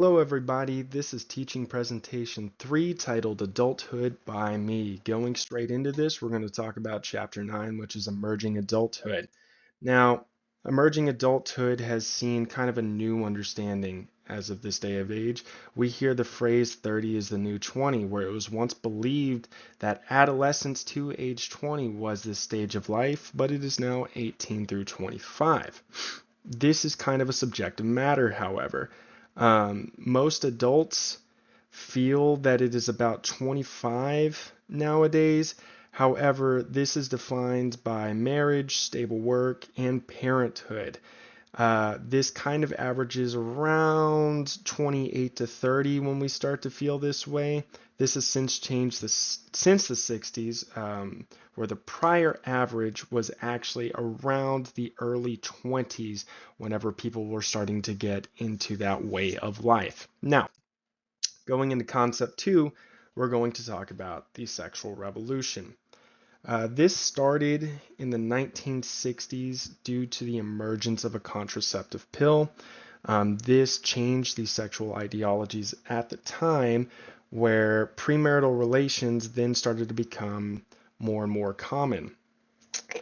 Hello everybody, this is teaching presentation 3 titled Adulthood by me. Going straight into this, we're going to talk about chapter 9, which is emerging adulthood. Now, emerging adulthood has seen kind of a new understanding as of this day of age. We hear the phrase 30 is the new 20, where it was once believed that adolescence to age 20 was this stage of life, but it is now 18 through 25. This is kind of a subjective matter, however. Most adults feel that it is about 25 nowadays. However, this is defined by marriage, stable work, and parenthood. This kind of averages around 28 to 30 when we start to feel this way. This has since changed since the 60s, where the prior average was actually around the early 20s whenever people were starting to get into that way of life. Now, going into concept 2, we're going to talk about the sexual revolution. This started in the 1960s due to the emergence of a contraceptive pill. This changed the sexual ideologies at the time, where premarital relations then started to become more and more common.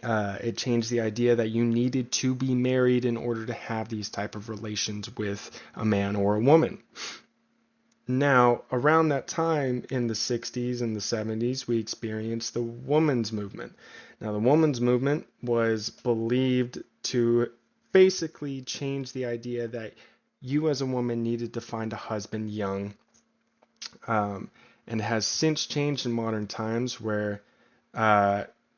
It changed the idea that you needed to be married in order to have these type of relations with a man or a woman. Now, around that time in the 60s and the 70s, we experienced the women's movement. Now, the women's movement was believed to basically change the idea that you as a woman needed to find a husband young, and has since changed in modern times where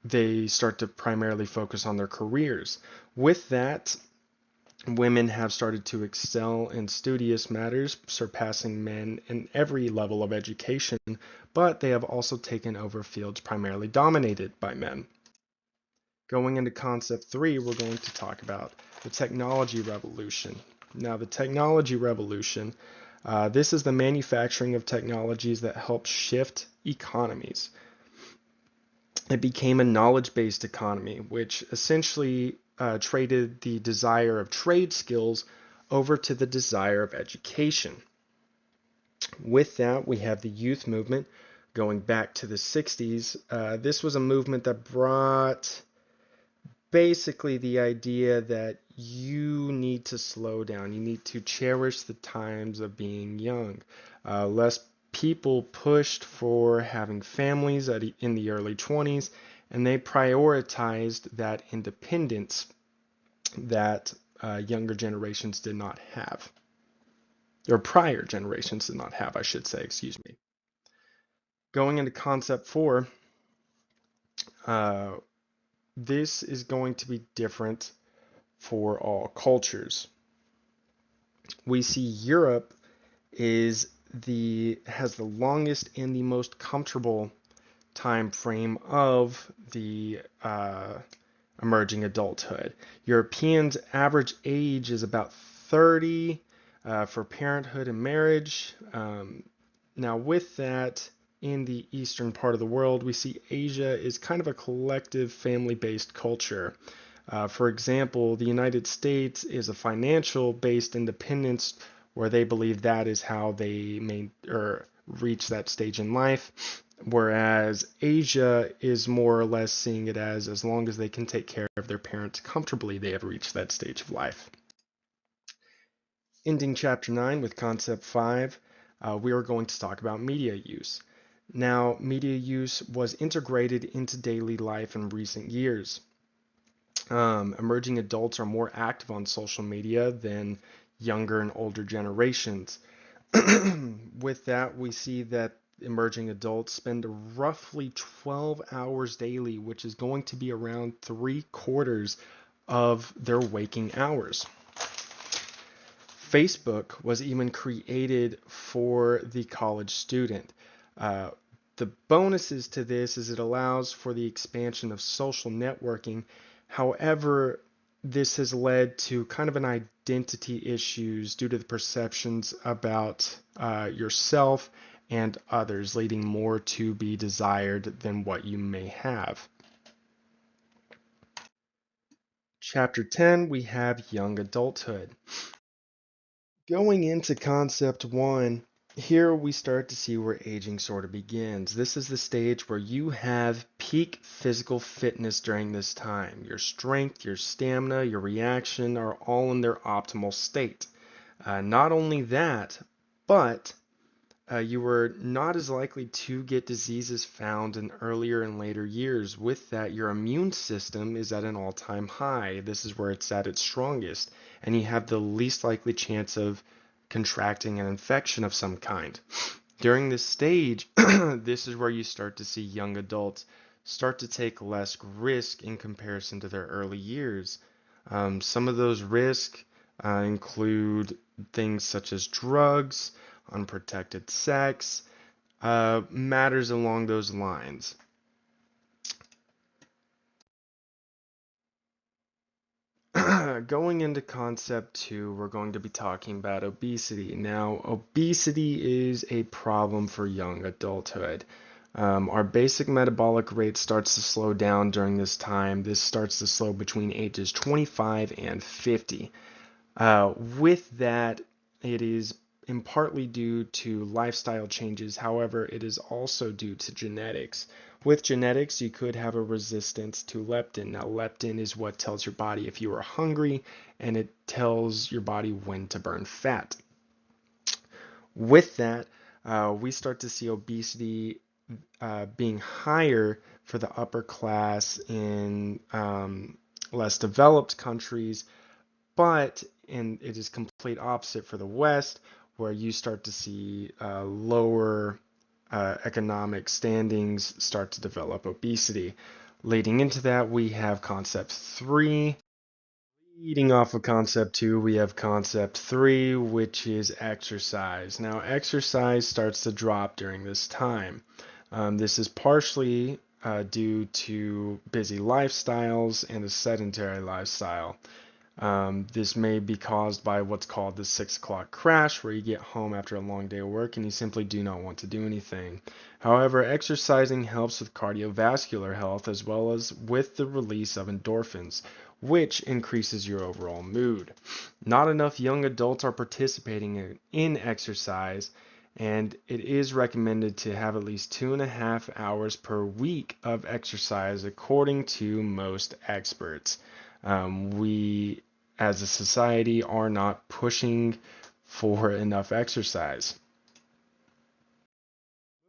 they start to primarily focus on their careers. With that, women have started to excel in studious matters, surpassing men in every level of education, but they have also taken over fields primarily dominated by men. Going into concept 3, we're going to talk about the technology revolution. Now, the technology revolution, this is the manufacturing of technologies that help shift economies. It became a knowledge-based economy, which essentially traded the desire of trade skills over to the desire of education. With that, we have the youth movement going back to the 60s. This was a movement that brought basically the idea that you need to slow down. You need to cherish the times of being young. Less people pushed for having families in the early 20s, and they prioritized that independence that younger generations did not have, or prior generations did not have, I should say, excuse me. Going into concept 4, this is going to be different for all cultures. We see Europe has the longest and the most comfortable time frame of the emerging adulthood. Europeans' average age is about 30 for parenthood and marriage. Now, with that, in the eastern part of the world, we see Asia is kind of a collective family-based culture. For example, the United States is a financial-based independence where they believe that is how they reach that stage in life, whereas Asia is more or less seeing it as long as they can take care of their parents comfortably, they have reached that stage of life. Ending chapter 9 with concept 5, we are going to talk about media use. Now, media use was integrated into daily life in recent years. Emerging adults are more active on social media than younger and older generations. With that, we see that emerging adults spend roughly 12 hours daily, which is going to be around 3/4 of their waking hours. Facebook was even created for the college student. The bonuses to this is it allows for the expansion of social networking. However, this has led to kind of an identity issues due to the perceptions about yourself and others, leading more to be desired than what you may have. Chapter 10, we have young adulthood. Going into concept one, here we start to see where aging sort of begins. This is the stage where you have peak physical fitness during this time. Your strength, your stamina, your reaction are all in their optimal state. Not only that, but you were not as likely to get diseases found in earlier and later years. With that, your immune system is at an all-time high. This is where it's at its strongest, and you have the least likely chance of contracting an infection of some kind. During this stage, this is where you start to see young adults start to take less risk in comparison to their early years. Some of those risks include things such as drugs, unprotected sex, matters along those lines. Going into concept two, we're going to be talking about obesity. Now, obesity is a problem for young adulthood. Our basic metabolic rate starts to slow down during this time. This starts to slow between ages 25 and 50. With that, it is in partly due to lifestyle changes. However, it is also due to genetics. With genetics, you could have a resistance to leptin. Now, leptin is what tells your body if you are hungry, and it tells your body when to burn fat. With that, we start to see obesity being higher for the upper class in less developed countries, but it is complete opposite for the West, where you start to see lower economic standings start to develop obesity. Leading into that, we have concept three. Leading off of concept two, we have concept three, which is exercise. Now, exercise starts to drop during this time. This is partially due to busy lifestyles and a sedentary lifestyle. This may be caused by what's called the 6 o'clock crash, where you get home after a long day of work and you simply do not want to do anything. However, exercising helps with cardiovascular health as well as with the release of endorphins, which increases your overall mood. Not enough young adults are participating in exercise, and it is recommended to have at least 2.5 hours per week of exercise, according to most experts. We as a society are not pushing for enough exercise.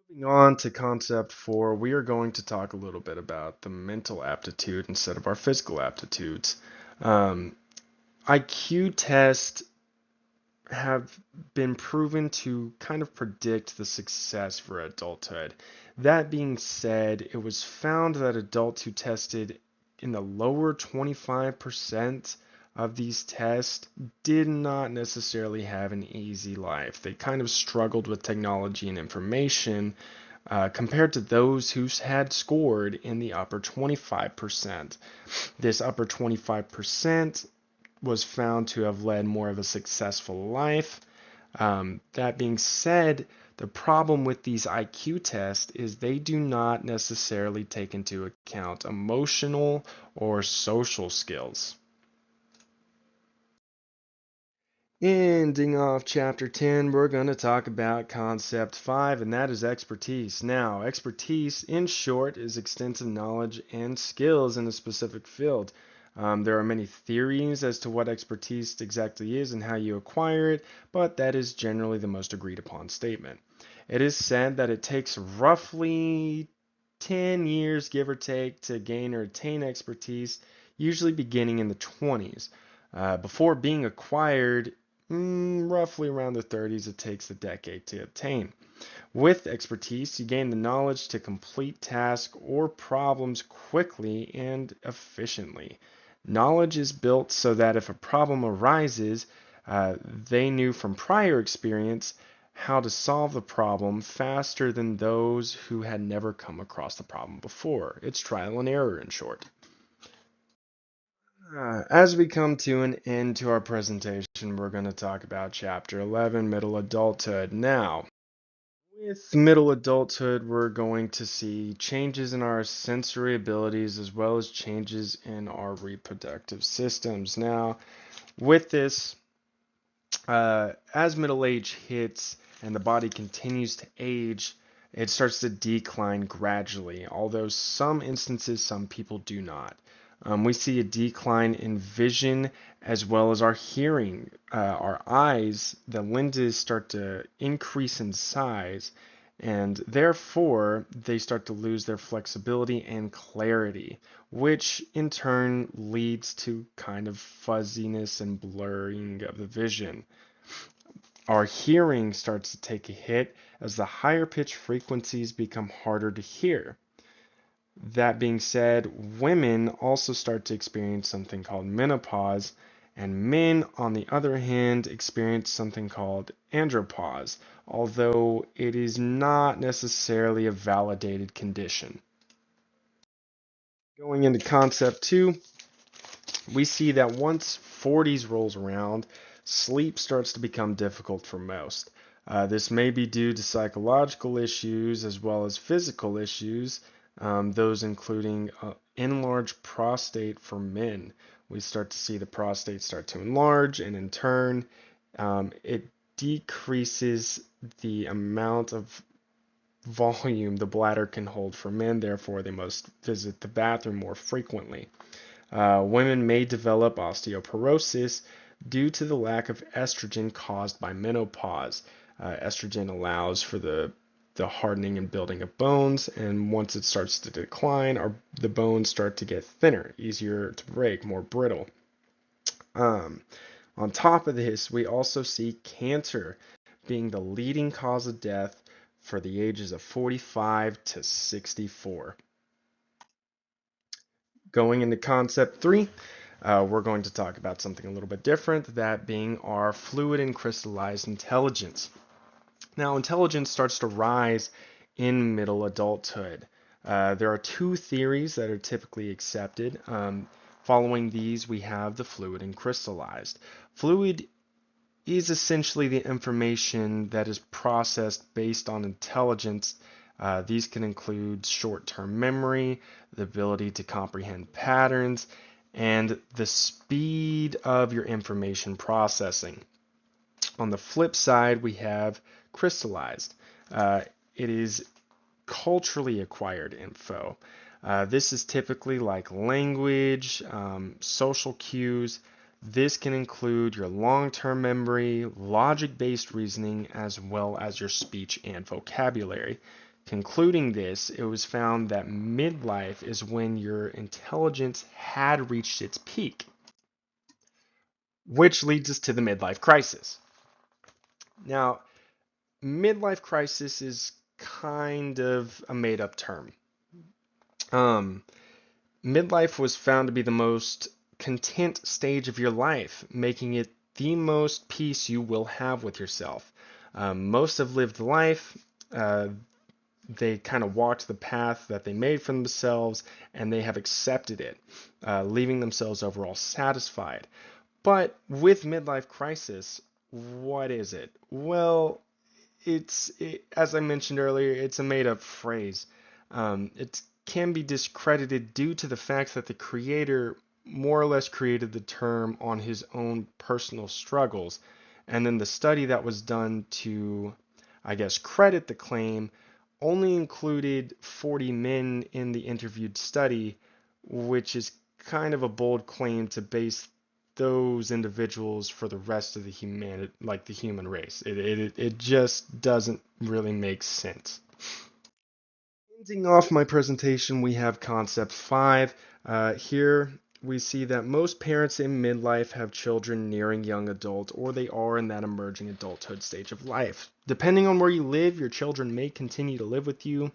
Moving on to concept four, we are going to talk a little bit about the mental aptitude instead of our physical aptitudes. IQ tests have been proven to kind of predict the success for adulthood. That being said, it was found that adults who tested in the lower 25% of these tests did not necessarily have an easy life. They kind of struggled with technology and information compared to those who had scored in the upper 25%. This upper 25% was found to have led more of a successful life. That being said, the problem with these IQ tests is they do not necessarily take into account emotional or social skills. Ending off chapter 10, we're going to talk about concept 5, and that is expertise. Now, expertise, in short, is extensive knowledge and skills in a specific field. There are many theories as to what expertise exactly is and how you acquire it, but that is generally the most agreed upon statement. It is said that it takes roughly 10 years, give or take, to gain or attain expertise, usually beginning in the 20s. Before being acquired, roughly around the 30s, it takes a decade to obtain. With expertise, you gain the knowledge to complete tasks or problems quickly and efficiently. Knowledge is built so that if a problem arises, they knew from prior experience how to solve the problem faster than those who had never come across the problem before. It's trial and error, in short. As we come to an end to our presentation, we're going to talk about Chapter 11, Middle Adulthood. Now, with middle adulthood, we're going to see changes in our sensory abilities as well as changes in our reproductive systems. Now, with this, As middle age hits and the body continues to age, it starts to decline gradually, although some instances, some people do not. We see a decline in vision as well as our hearing. Our eyes, the lenses start to increase in size, and therefore they start to lose their flexibility and clarity, which in turn leads to kind of fuzziness and blurring of the vision. Our hearing starts to take a hit as the higher pitch frequencies become harder to hear. That being said, women also start to experience something called menopause, and men, on the other hand, experience something called andropause, although it is not necessarily a validated condition. Going into concept two, we see that once 40s rolls around, sleep starts to become difficult for most. This may be due to psychological issues as well as physical issues, those including enlarged prostate for men. We start to see the prostate start to enlarge, and in turn, it decreases the amount of volume the bladder can hold for men, therefore, they must visit the bathroom more frequently. Women may develop osteoporosis due to the lack of estrogen caused by menopause. Estrogen allows for the hardening and building of bones, and once it starts to decline, the bones start to get thinner, easier to break, more brittle. On top of this, we also see cancer being the leading cause of death for the ages of 45 to 64. Going into concept three, we're going to talk about something a little bit different, that being our fluid and crystallized intelligence. Now, intelligence starts to rise in middle adulthood. There are two theories that are typically accepted. Following these, we have the fluid and crystallized. Fluid is essentially the information that is processed based on intelligence. These can include short-term memory, the ability to comprehend patterns, and the speed of your information processing. On the flip side, we have crystallized. It is culturally acquired info. This is typically like language, social cues. This can include your long-term memory, logic-based reasoning, as well as your speech and vocabulary. Concluding this, it was found that midlife is when your intelligence had reached its peak, which leads us to the midlife crisis. Now, midlife crisis is kind of a made-up term. Midlife was found to be the most content stage of your life, making it the most peace you will have with yourself. Most have lived life. They kind of walked the path that they made for themselves, and they have accepted it, leaving themselves overall satisfied. But with midlife crisis, what is it? Well, as I mentioned earlier, it's a made-up phrase. It can be discredited due to the fact that the creator more or less created the term on his own personal struggles, and then the study that was done to, I guess, credit the claim only included 40 men in the interviewed study, which is kind of a bold claim to base those individuals for the rest of the human race. It just doesn't really make sense. Ending off my presentation, we have concept 5. Here we see that most parents in midlife have children nearing young adult, or they are in that emerging adulthood stage of life. Depending on where you live, your children may continue to live with you.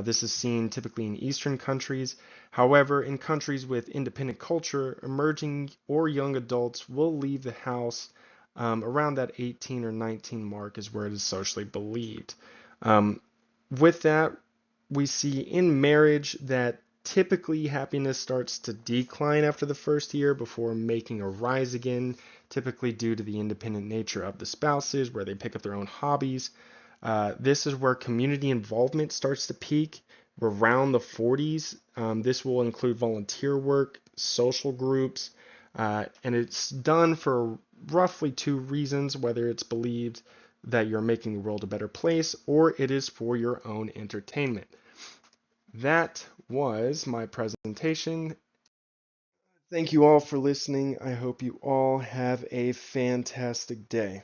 This is seen typically in Eastern countries. However, in countries with independent culture, emerging or young adults will leave the house around that 18 or 19 mark is where it is socially believed. With that, we see in marriage that typically happiness starts to decline after the first year before making a rise again, typically due to the independent nature of the spouses, where they pick up their own hobbies. This is where community involvement starts to peak around the 40s. This will include volunteer work, social groups, and it's done for roughly two reasons, whether it's believed that you're making the world a better place or it is for your own entertainment. That was my presentation. Thank you all for listening. I hope you all have a fantastic day.